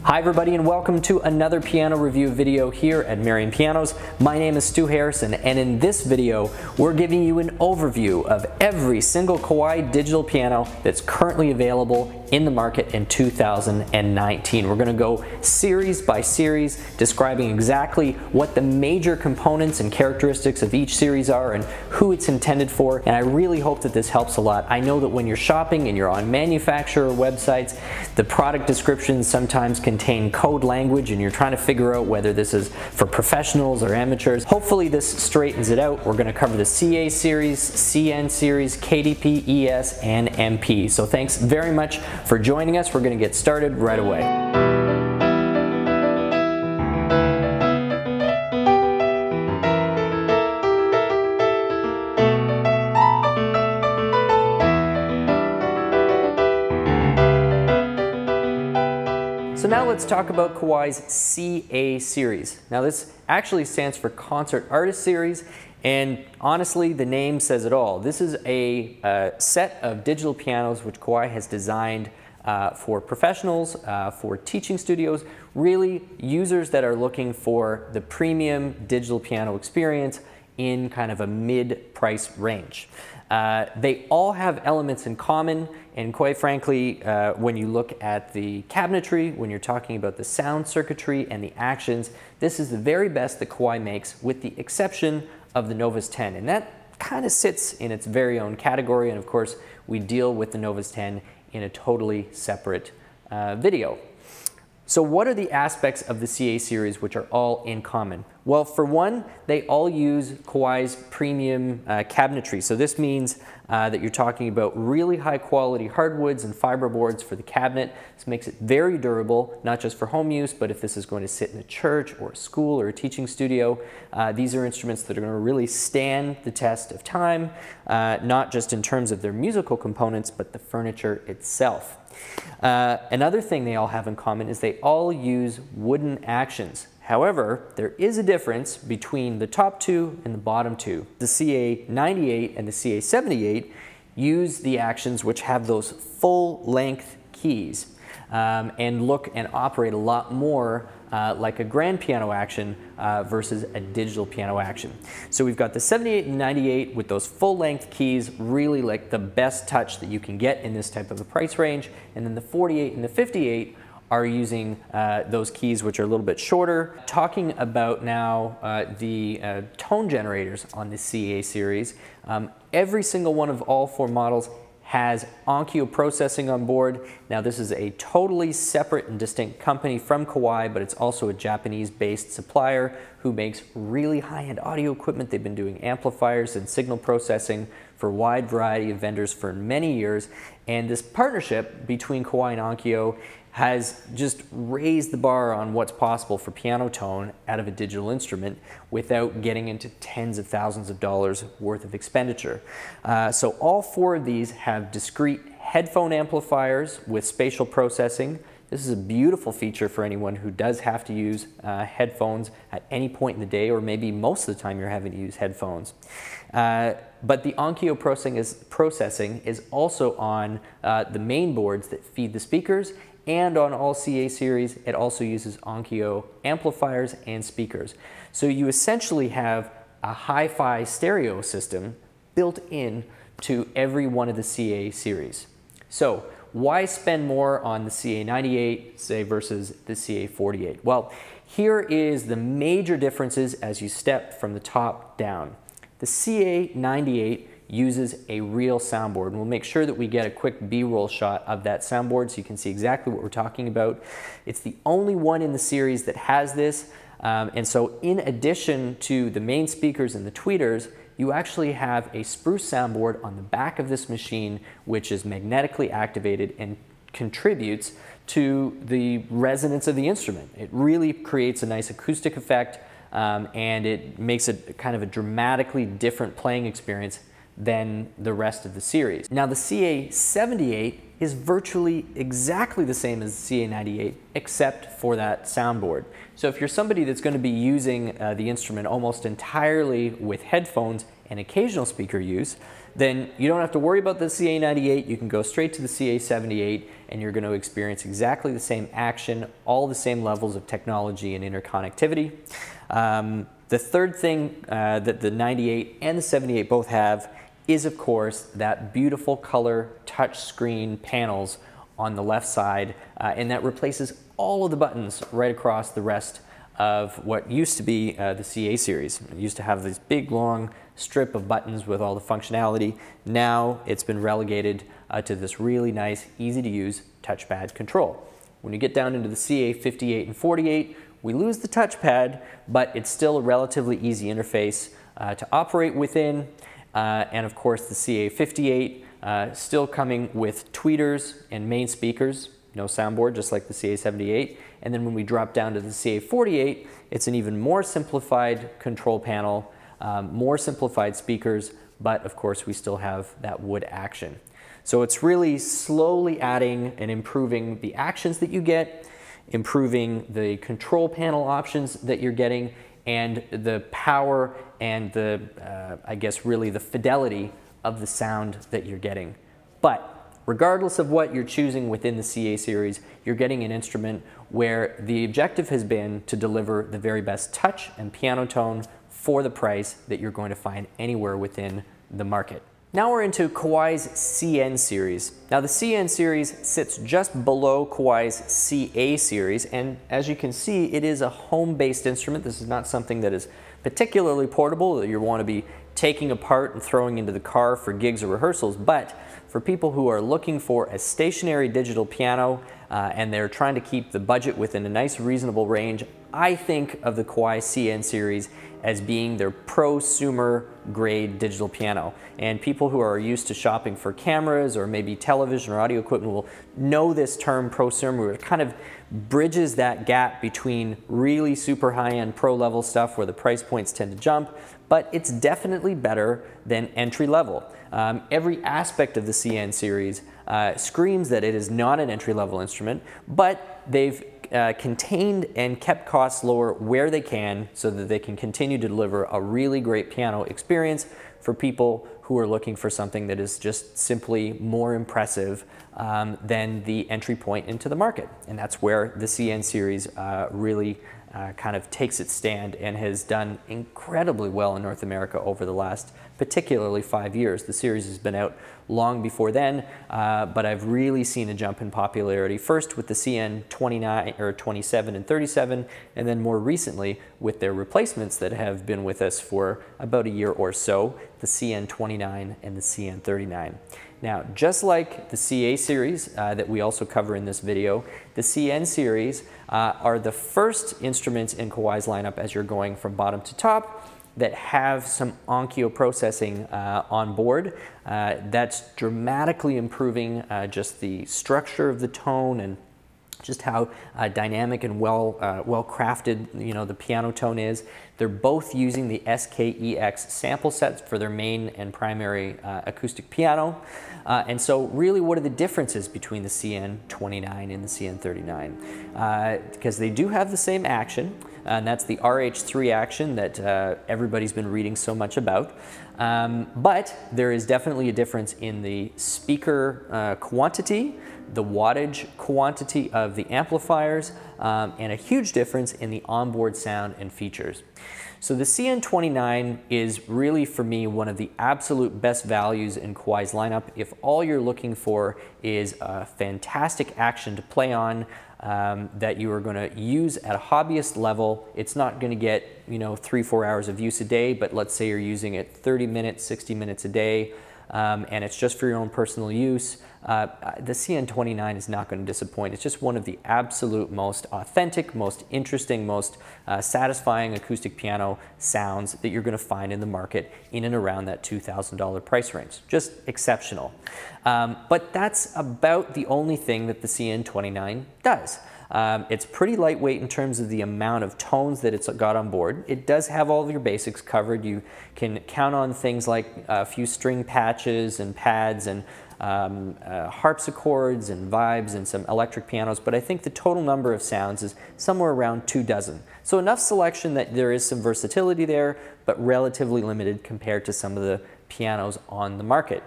Hi everybody and welcome to another piano review video here at Marion Pianos. My name is Stu Harrison and in this video we're giving you an overview of every single Kawai digital piano that's currently available in the market in 2019. We're going to go series by series describing exactly what the major components and characteristics of each series are and who it's intended for, and I really hope that this helps a lot. I know that when you're shopping and you're on manufacturer websites, the product descriptions sometimes contain code language and you're trying to figure out whether this is for professionals or amateurs. Hopefully this straightens it out. We're going to cover the CA series, CN series, KDP, ES, and MP. So thanks very much for joining us. We're going to get started right away. So now let's talk about Kawai's CA series. Now this actually stands for Concert Artist Series, and honestly the name says it all. This is a set of digital pianos which Kawai has designed for professionals, for teaching studios, really users that are looking for the premium digital piano experience in kind of a mid-price range. They all have elements in common, and quite frankly, when you look at the cabinetry, when you're talking about the sound circuitry and the actions, this is the very best that Kawai makes, with the exception of the Novus 10, and that kind of sits in its very own category, and of course we deal with the Novus 10 in a totally separate video. So what are the aspects of the CA series which are all in common? Well, for one, they all use Kawai's premium cabinetry. So this means that you're talking about really high quality hardwoods and fiber boards for the cabinet. This makes it very durable, not just for home use, but if this is going to sit in a church or a school or a teaching studio, these are instruments that are going to really stand the test of time, not just in terms of their musical components, but the furniture itself. Another thing they all have in common is they all use wooden actions. However, there is a difference between the top two and the bottom two. The CA98 and the CA78 use the actions which have those full-length keys and look and operate a lot more like a grand piano action versus a digital piano action. So we've got the 78 and 98 with those full-length keys, really like the best touch that you can get in this type of a price range, and then the 48 and the 58 are using those keys which are a little bit shorter. Talking about now the tone generators on the CA series, every single one of all four models has Onkyo processing on board. Now this is a totally separate and distinct company from Kawai, but it's also a Japanese-based supplier who makes really high-end audio equipment. They've been doing amplifiers and signal processing for a wide variety of vendors for many years, and this partnership between Kawai and Onkyo has just raised the bar on what's possible for piano tone out of a digital instrument without getting into tens of thousands of dollars worth of expenditure. So all four of these have discrete headphone amplifiers with spatial processing. This is a beautiful feature for anyone who does have to use headphones at any point in the day, or maybe most of the time you're having to use headphones. But the Onkyo processing is also on the main boards that feed the speakers, and on all CA series it also uses Onkyo amplifiers and speakers. So you essentially have a hi-fi stereo system built in to every one of the CA series. So why spend more on the CA98, say, versus the CA48? Well, here is the major differences as you step from the top down. The CA98 uses a real soundboard, and we'll make sure that we get a quick B-roll shot of that soundboard so you can see exactly what we're talking about. It's the only one in the series that has this, and so in addition to the main speakers and the tweeters, you actually have a spruce soundboard on the back of this machine which is magnetically activated and contributes to the resonance of the instrument. It really creates a nice acoustic effect, and it makes it kind of a dramatically different playing experience than the rest of the series. Now the CA78 is virtually exactly the same as the CA98 except for that soundboard. So if you're somebody that's going to be using the instrument almost entirely with headphones and occasional speaker use, then you don't have to worry about the CA98. You can go straight to the CA78 and you're going to experience exactly the same action, all the same levels of technology and interconnectivity. The third thing that the 98 and the 78 both have is, of course, that beautiful color touchscreen panels on the left side, and that replaces all of the buttons right across the rest of what used to be the CA series. It used to have this big long strip of buttons with all the functionality. Now it's been relegated to this really nice, easy to use touchpad control. When you get down into the CA58 and 48, we lose the touchpad, but it's still a relatively easy interface to operate within. And of course the CA58 still coming with tweeters and main speakers, no soundboard, just like the CA78. And then when we drop down to the CA48, it's an even more simplified control panel, more simplified speakers, but of course we still have that wood action. So it's really slowly adding and improving the actions that you get, improving the control panel options that you're getting, and the power and the, I guess really the fidelity of the sound that you're getting. But regardless of what you're choosing within the CA series, you're getting an instrument where the objective has been to deliver the very best touch and piano tone for the price that you're going to find anywhere within the market. Now we're into Kawai's CN series. Now the CN series sits just below Kawai's CA series, and as you can see, it is a home-based instrument. This is not something that is particularly portable that you want to be taking apart and throwing into the car for gigs or rehearsals, but for people who are looking for a stationary digital piano and they're trying to keep the budget within a nice reasonable range, I think of the Kawai CN series as being their prosumer grade digital piano. And people who are used to shopping for cameras or maybe television or audio equipment will know this term prosumer. It kind of bridges that gap between really super high-end pro level stuff where the price points tend to jump, but it's definitely better than entry level. Every aspect of the CN series screams that it is not an entry-level instrument, but they've contained and kept costs lower where they can so that they can continue to deliver a really great piano experience for people who are looking for something that is just simply more impressive than the entry point into the market. And that's where the CN series really kind of takes its stand and has done incredibly well in North America over the last particularly 5 years. The series has been out long before then, but I've really seen a jump in popularity, first with the CN 29 or 27 and 37, and then more recently with their replacements that have been with us for about a year or so, the CN 29 and the CN 39. Now, just like the CA series that we also cover in this video, the CN series are the first instruments in Kawai's lineup as you're going from bottom to top that have some Onkyo processing on board. That's dramatically improving just the structure of the tone and just how dynamic and well crafted, you know, the piano tone is. They're both using the SKEX sample sets for their main and primary acoustic piano. And so really, what are the differences between the CN29 and the CN39? Because they do have the same action, and that's the RH3 action that everybody's been reading so much about. But there is definitely a difference in the speaker quantity, the wattage quantity of the amplifiers, and a huge difference in the onboard sound and features. So the CN29 is really, for me, one of the absolute best values in Kawai's lineup. If all you're looking for is a fantastic action to play on that you are going to use at a hobbyist level, it's not going to get, you know, 3-4 hours of use a day, but let's say you're using it 30 minutes, 60 minutes a day, and it's just for your own personal use, the CN29 is not going to disappoint. It's just one of the absolute most authentic, most interesting, most satisfying acoustic piano sounds that you're going to find in the market in and around that $2,000 price range. Just exceptional. But that's about the only thing that the CN29 does. It's pretty lightweight in terms of the amount of tones that it's got on board. It does have all of your basics covered. You can count on things like a few string patches and pads and harpsichords and vibes and some electric pianos, but I think the total number of sounds is somewhere around 24. So enough selection that there is some versatility there, but relatively limited compared to some of the pianos on the market.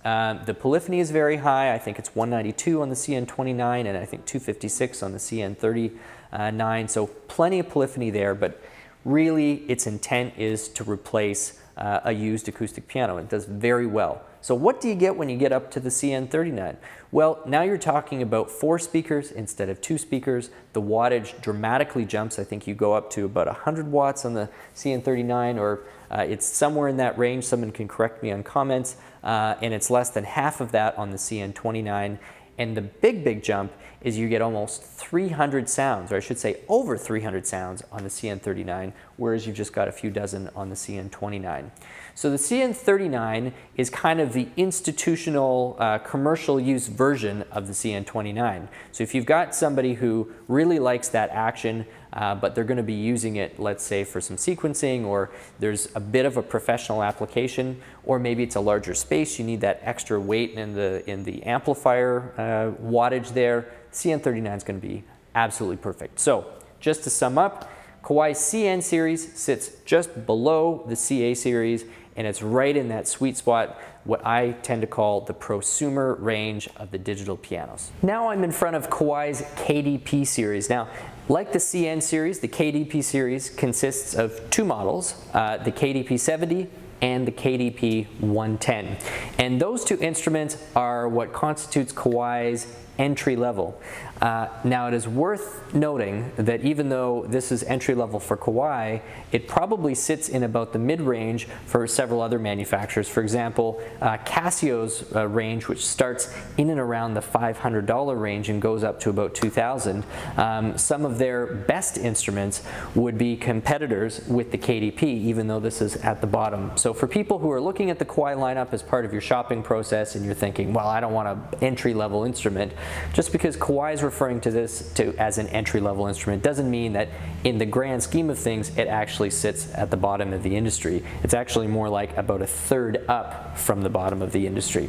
The polyphony is very high. I think it's 192 on the CN29 and I think 256 on the CN39. So plenty of polyphony there, but really its intent is to replace a used acoustic piano. It does very well. So what do you get when you get up to the CN39? Well, now you're talking about 4 speakers instead of 2 speakers. The wattage dramatically jumps. I think you go up to about 100 watts on the CN39, or it's somewhere in that range. Someone can correct me on comments. And it's less than half of that on the CN29. And the big jump is you get almost 300 sounds, or I should say over 300 sounds on the CN39, whereas you've just got a few dozen on the CN29. So the CN39 is kind of the institutional commercial use version of the CN29. So if you've got somebody who really likes that action, but they're going to be using it, let's say, for some sequencing, or there's a bit of a professional application, or maybe it's a larger space, you need that extra weight in the amplifier wattage there, CN39 is going to be absolutely perfect. So just to sum up, Kawai's CN series sits just below the CA series, and it's right in that sweet spot, what I tend to call the prosumer range of the digital pianos. Now I'm in front of Kawai's KDP series. Now, like the CN series, the KDP series consists of 2 models, the KDP 70 and the KDP 110. And those 2 instruments are what constitutes Kawai's entry level. Now it is worth noting that even though this is entry level for Kawai, it probably sits in about the mid-range for several other manufacturers. For example, Casio's range, which starts in and around the $500 range and goes up to about $2,000. Some of their best instruments would be competitors with the KDP, even though this is at the bottom. So for people who are looking at the Kawai lineup as part of your shopping process and you're thinking, well, I don't want an entry-level instrument, just because Kawai is referring to this as an entry-level instrument doesn't mean that in the grand scheme of things it actually sits at the bottom of the industry. It's actually more like about a third up from the bottom of the industry.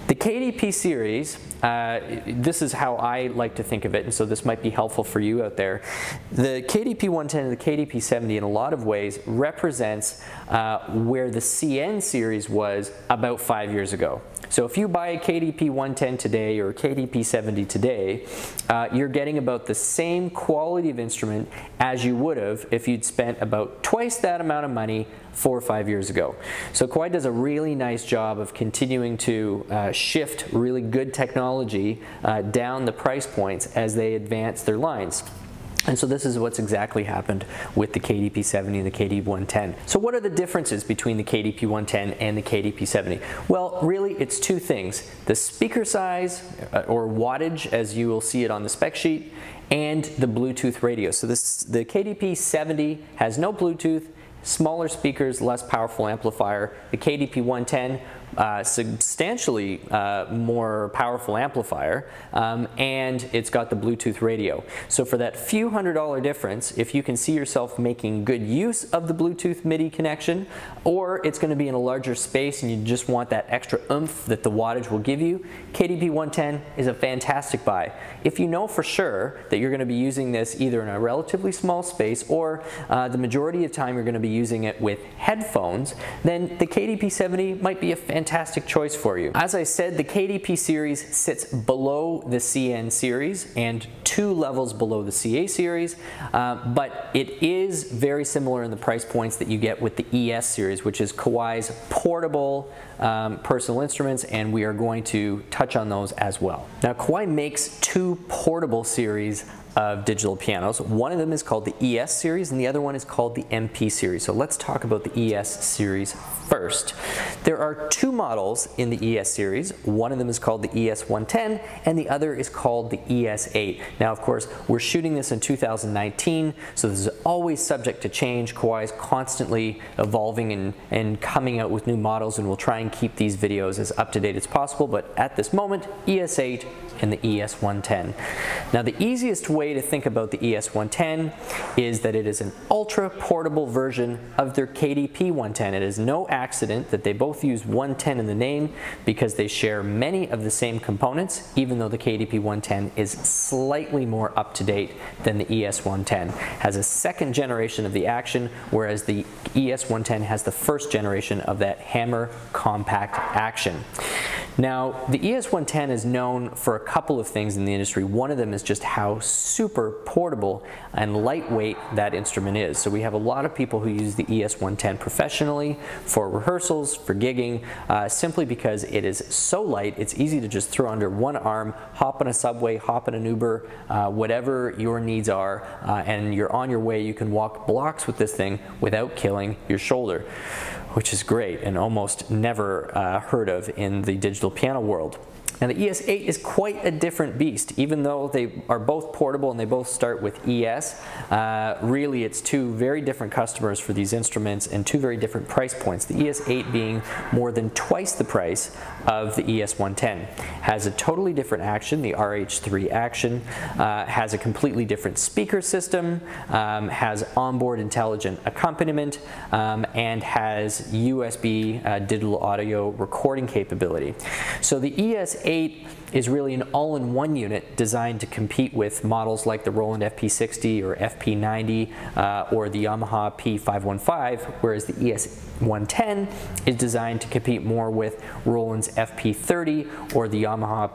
The KDP series, this is how I like to think of it, and so this might be helpful for you out there. The KDP 110 and the KDP 70 in a lot of ways represents where the CN series was about 5 years ago. So if you buy a KDP 110 today or a KDP 70 today, you're getting about the same quality of instrument as you would have if you'd spent about twice that amount of money 4 or 5 years ago. So Kawai does a really nice job of continuing to shift really good technology down the price points as they advance their lines. And so this is what's exactly happened with the KDP 70 and the KDP 110. So what are the differences between the KDP 110 and the KDP 70? Well, really it's 2 things. The speaker size, or wattage as you will see it on the spec sheet, and the Bluetooth radio. So the KDP 70 has no Bluetooth, smaller speakers, less powerful amplifier. The KDP 110, substantially more powerful amplifier, and it's got the Bluetooth radio. So for that few $100 difference, if you can see yourself making good use of the Bluetooth MIDI connection, or it's going to be in a larger space and you just want that extra oomph that the wattage will give you, KDP 110 is a fantastic buy. If you know for sure that you're going to be using this either in a relatively small space or the majority of time you're going to be using it with headphones, then the KDP 70 might be a fantastic choice for you. As I said, the KDP series sits below the CN series and 2 levels below the CA series, but it is very similar in the price points that you get with the ES series, which is Kawai's portable personal instruments, and we are going to touch on those as well. Now, Kawai makes 2 portable series of digital pianos. One of them is called the ES series and the other one is called the MP series. So let's talk about the ES series first. There are 2 models in the ES series. One of them is called the ES 110 and the other is called the ES 8. Now, of course, we're shooting this in 2019, so this is always subject to change. Kawai is constantly evolving and coming out with new models, and we'll try and keep these videos as up to date as possible, but at this moment, ES 8 and the ES 110. Now, the easiest way way to think about the ES110 is that it is an ultra portable version of their KDP-110. It is no accident that they both use 110 in the name because they share many of the same components, even though the KDP-110 is slightly more up-to-date than the ES110. Has a second generation of the action, whereas the ES110 has the first generation of that hammer compact action. Now, the ES110 is known for a couple of things in the industry. One of them is just how super portable and lightweight that instrument is. So we have a lot of people who use the ES110 professionally for rehearsals, for gigging, simply because it is so light, it's easy to just throw under one arm, hop on a subway, hop in an Uber, whatever your needs are, and you're on your way. You can walk blocks with this thing without killing your shoulder, which is great and almost never heard of in the digital piano world. Now the ES8 is quite a different beast. Even though they are both portable and they both start with ES, really it's two very different customers for these instruments and two very different price points. The ES8 being more than twice the price of the ES110. Has a totally different action, the RH3 action, has a completely different speaker system, has onboard intelligent accompaniment, and has USB digital audio recording capability. So the ES8 is really an all-in-one unit designed to compete with models like the Roland FP60 or FP90 or the Yamaha P515, whereas the ES110 is designed to compete more with Roland's FP30 or the Yamaha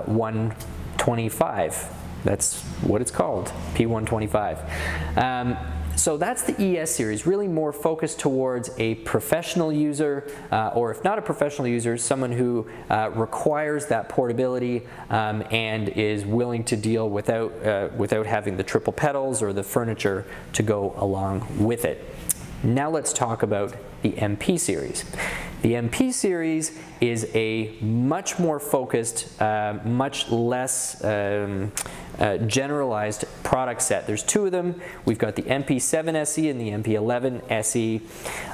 P125. That's what it's called, P125. So that's the ES series, really more focused towards a professional user, or if not a professional user, someone who requires that portability and is willing to deal without having the triple pedals or the furniture to go along with it. Now let's talk about the MP series. The MP series is a much more focused, much less generalized product set. There's two of them. We've got the MP7 SE and the MP11 SE.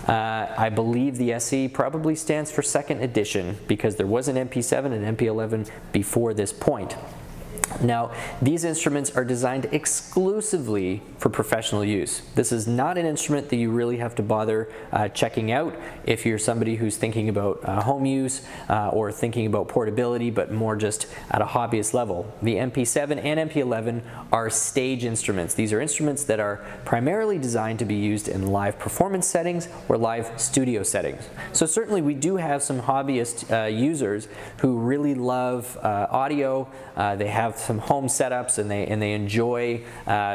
I believe the SE probably stands for second edition because there was an MP7 and MP11 before this point. Now, these instruments are designed exclusively for professional use. This is not an instrument that you really have to bother checking out if you're somebody who's thinking about home use or thinking about portability, but more just at a hobbyist level. The MP7 and MP11 are stage instruments. These are instruments that are primarily designed to be used in live performance settings or live studio settings. So certainly we do have some hobbyist users who really love audio. They have some home setups and they enjoy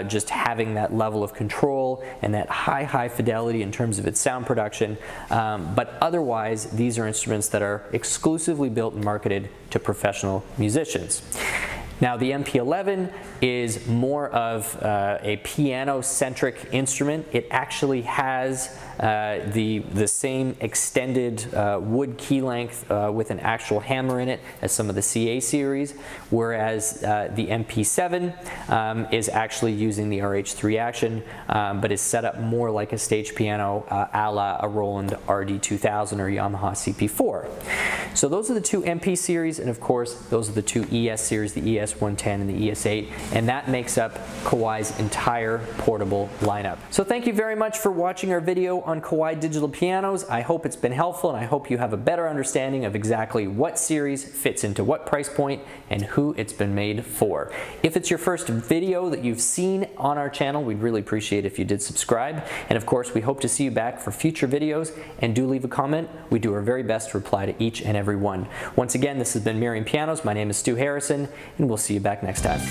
just having that level of control and that high fidelity in terms of its sound production. But otherwise, these are instruments that are exclusively built and marketed to professional musicians. Now the MP11 is more of a piano-centric instrument. It actually has the same extended wood key length with an actual hammer in it as some of the CA series, whereas the MP7 is actually using the RH3 action, but is set up more like a stage piano a la a Roland RD2000 or Yamaha CP4. So those are the two MP series, and of course those are the two ES series, the ES110 and the ES8, and that makes up Kawai's entire portable lineup. So thank you very much for watching our video on Kawai digital pianos. I hope it's been helpful, and I hope you have a better understanding of exactly what series fits into what price point and who it's been made for. If it's your first video that you've seen on our channel, we'd really appreciate if you did subscribe, and of course we hope to see you back for future videos, and do leave a comment. We do our very best to reply to each and every one. Once again, this has been Miriam Pianos. My name is Stu Harrison, and we'll see you back next time.